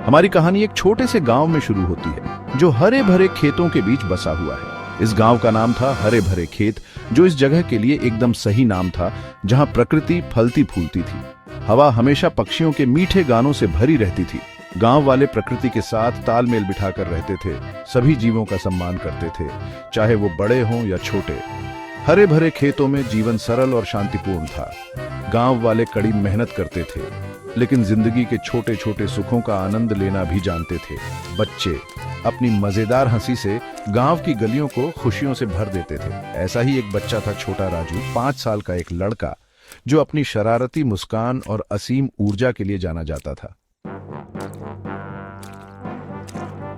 हमारी कहानी एक छोटे से गांव में शुरू होती है जो हरे भरे खेतों के बीच बसा हुआ है। इस गांव का नाम था हरे भरे खेत, जो इस जगह के लिए एकदम सही नाम था, जहां प्रकृति फलती फूलती थी। हवा हमेशा पक्षियों के मीठे गानों से भरी रहती थी। गांव वाले प्रकृति के साथ तालमेल बिठाकर रहते थे, सभी जीवों का सम्मान करते थे, चाहे वो बड़े हों या छोटे। हरे भरे खेतों में जीवन सरल और शांतिपूर्ण था। गांव वाले कड़ी मेहनत करते थे, लेकिन जिंदगी के छोटे छोटे सुखों का आनंद लेना भी जानते थे। बच्चे अपनी मजेदार हंसी से गांव की गलियों को खुशियों से भर देते थे। ऐसा ही एक बच्चा था, छोटा राजू, 5 साल का एक लड़का, जो अपनी शरारती मुस्कान और असीम ऊर्जा के लिए जाना जाता था।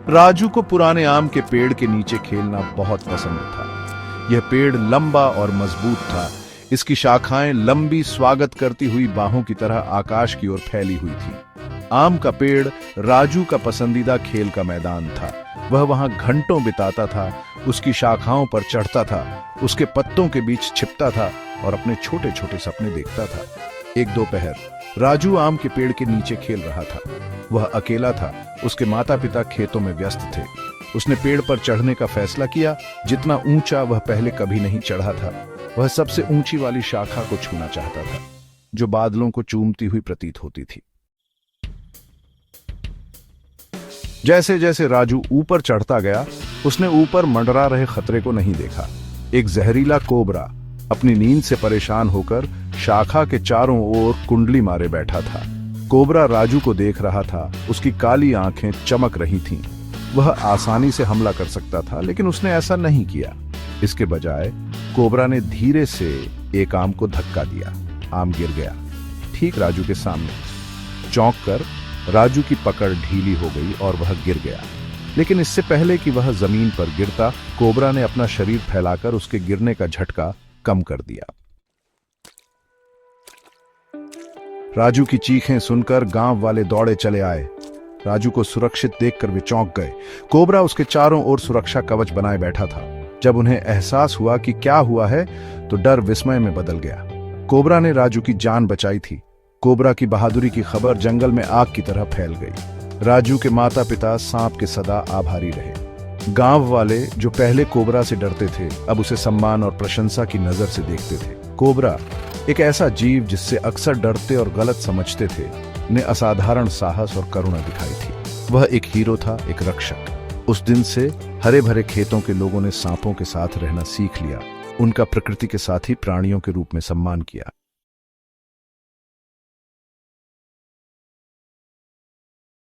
राजू को पुराने आम के पेड़ के नीचे खेलना बहुत पसंद था। यह पेड़ लंबा और मजबूत था। इसकी शाखाएं लंबी स्वागत करती हुई बाहों की तरह आकाश की ओर फैली हुई थी। आम का पेड़ राजू का पसंदीदा खेल का मैदान था। वह वहां घंटों बिताता था, उसकी शाखाओं पर चढ़ता था, उसके पत्तों के बीच छिपता था और अपने छोटे छोटे सपने देखता था। एक दोपहर राजू आम के पेड़ के नीचे खेल रहा था। वह अकेला था, उसके माता पिता खेतों में व्यस्त थे। उसने पेड़ पर चढ़ने का फैसला किया। जितना ऊंचा वह पहले कभी नहीं चढ़ा था, वह सबसे ऊंची वाली शाखा को छूना चाहता था, जो बादलों को चूमती हुई प्रतीत होती थी। जैसे जैसे राजू ऊपर चढ़ता गया, उसने ऊपर मंडरा रहे खतरे को नहीं देखा। एक जहरीला कोबरा अपनी नींद से परेशान होकर शाखा के चारों ओर कुंडली मारे बैठा था। कोबरा राजू को देख रहा था, उसकी काली आंखें चमक रही थीं। वह आसानी से हमला कर सकता था, लेकिन उसने ऐसा नहीं किया। इसके बजाय कोबरा ने धीरे से एक आम को धक्का दिया। आम गिर गया, ठीक राजू के सामने। चौंक कर राजू की पकड़ ढीली हो गई और वह गिर गया। लेकिन इससे पहले कि वह जमीन पर गिरता, कोबरा ने अपना शरीर फैलाकर उसके गिरने का झटका कम कर दिया। राजू की चीखें सुनकर गांव वाले दौड़े चले आए। राजू को सुरक्षित देखकर वे चौंक गए। कोबरा उसके चारों ओर सुरक्षा कवच बनाए बैठा था। जब उन्हें एहसास हुआ कि क्या हुआ है, तो डर विस्मय में बदल गया। कोबरा ने राजू की जान बचाई थी। कोबरा की बहादुरी की खबर जंगल में आग की तरह फैल गई। राजू के माता पिता सांप के सदा आभारी रहे। गांव वाले, जो पहले कोबरा से डरते थे, अब उसे सम्मान और प्रशंसा की नजर से देखते थे। कोबरा, एक ऐसा जीव जिससे अक्सर डरते और गलत समझते थे, ने असाधारण साहस और करुणा दिखाई थी। वह एक हीरो था, एक रक्षक। उस दिन से हरे भरे खेतों के लोगों ने सांपों के साथ रहना सीख लिया। उनका प्रकृति के साथी प्राणियों के रूप में सम्मान किया।